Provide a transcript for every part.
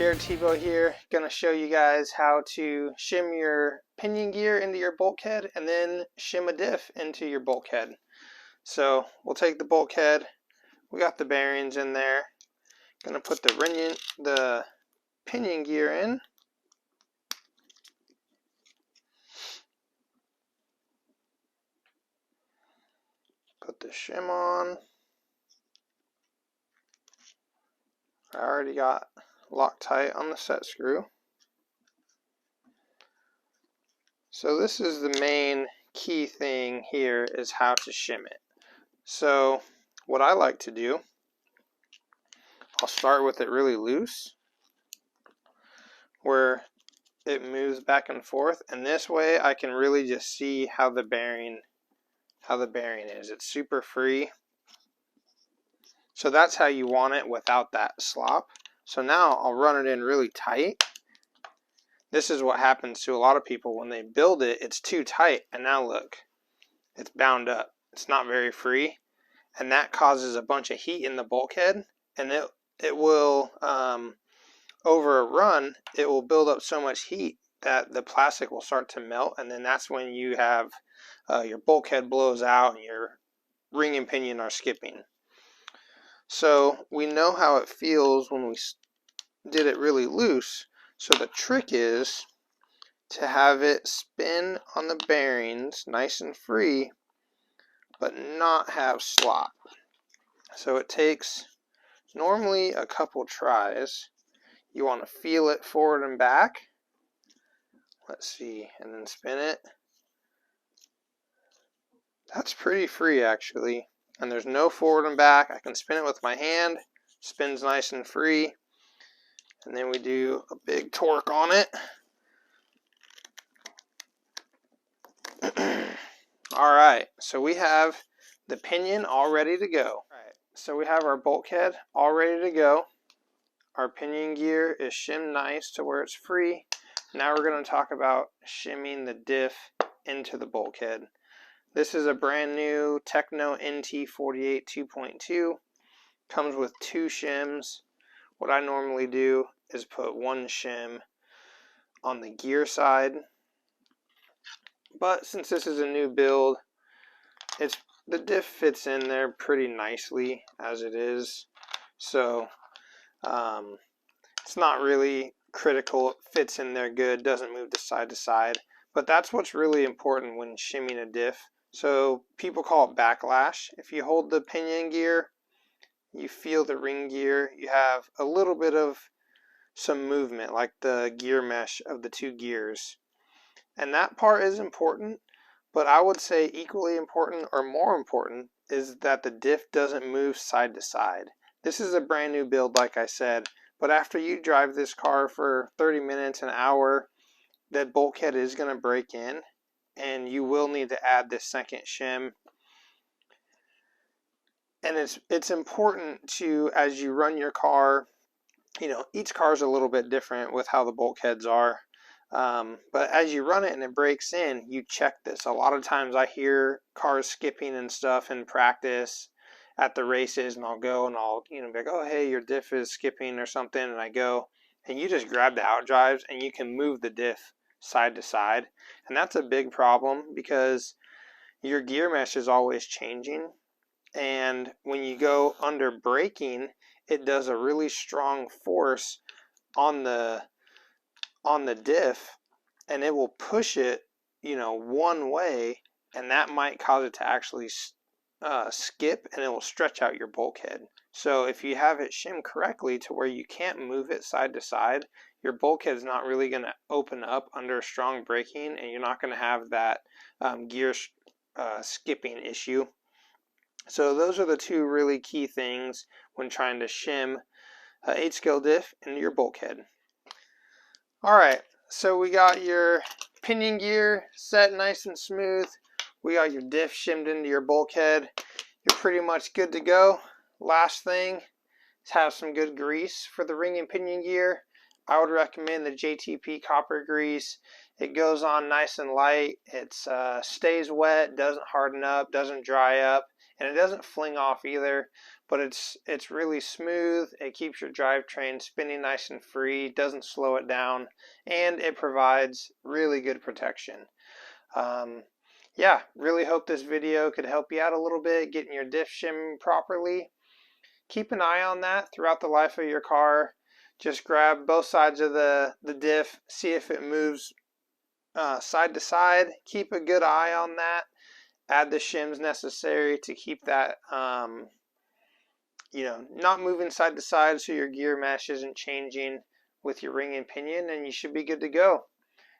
Jared Tebow here, going to show you guys how to shim your pinion gear into your bulkhead and then shim a diff into your bulkhead. So we'll take the bulkhead, we got the bearings in there, going to put the pinion gear in. Put the shim on. I already got Loctite on the set screw. So this is the main key thing here, is how to shim it. So what I like to do, I'll start with it really loose where it moves back and forth, and this way I can really just see how the bearing is. It's super free. So that's how you want it without that slop. So now I'll run it in really tight. This is what happens to a lot of people when they build it. It's too tight, and now look, it's bound up. It's not very free, and that causes a bunch of heat in the bulkhead, and it will over a run, it will build up so much heat that the plastic will start to melt, and then that's when you have your bulkhead blows out and your ring and pinion are skipping. So we know how it feels when we did it really loose. So the trick is to have it spin on the bearings nice and free, but not have slop. So it takes normally a couple tries. You want to feel it forward and back. Let's see, and then spin it. That's pretty free actually. And there's no forward and back. I can spin it with my hand. Spins nice and free. And then we do a big torque on it. Alright, so we have the pinion all ready to go. Alright, so we have our bulkhead all ready to go. Our pinion gear is shimmed nice to where it's free. Now we're going to talk about shimming the diff into the bulkhead. This is a brand new Techno NT48 2.2. Comes with 2 shims. What I normally do is put 1 shim on the gear side. But since this is a new build, the diff fits in there pretty nicely as it is. So it's not really critical. It fits in there good, doesn't move side to side. But that's what's really important when shimming a diff. So people call it backlash. If you hold the pinion gear, you feel the ring gear, you have a little bit of some movement, like the gear mesh of the 2 gears. And that part is important, but I would say equally important or more important is that the diff doesn't move side to side. This is a brand new build, like I said, but after you drive this car for 30 minutes, an hour, that bulkhead is going to break in, and you will need to add this second shim. And it's important to, as you run your car, you know, each car is a little bit different with how the bulkheads are. But as you run it and it breaks in, you check this. A lot of times I hear cars skipping and stuff in practice at the races, and I'll go and I'll, be like, oh, hey, your diff is skipping or something, and I go, and you just grab the out drives and you can move the diff side to side. And that's a big problem because your gear mesh is always changing. And when you go under braking, it does a really strong force on the diff, and it will push it, one way, and that might cause it to actually skip, and it will stretch out your bulkhead. So if you have it shimmed correctly to where you can't move it side to side, your bulkhead is not really going to open up under strong braking, and you're not going to have that gear skipping issue. So those are the 2 really key things when trying to shim an 8-scale diff into your bulkhead. Alright, so we got your pinion gear set nice and smooth. We got your diff shimmed into your bulkhead. You're pretty much good to go. Last thing is have some good grease for the ring and pinion gear. I would recommend the JTP copper grease. It goes on nice and light. It stays wet, doesn't harden up, doesn't dry up, and it doesn't fling off either. but it's really smooth. It keeps your drivetrain spinning nice and free, doesn't slow it down, and it provides really good protection. Yeah, really hope this video could help you out a little bit getting your diff shim properly. Keep an eye on that throughout the life of your car. Just grab both sides of the diff, see if it moves side to side. Keep a good eye on that. Add the shims necessary to keep that not moving side to side, so your gear mesh isn't changing with your ring and pinion, and you should be good to go.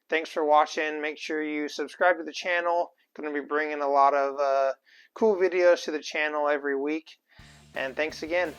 Thanks for watching. Make sure you subscribe to the channel. Going to be bringing a lot of cool videos to the channel every week. And thanks again.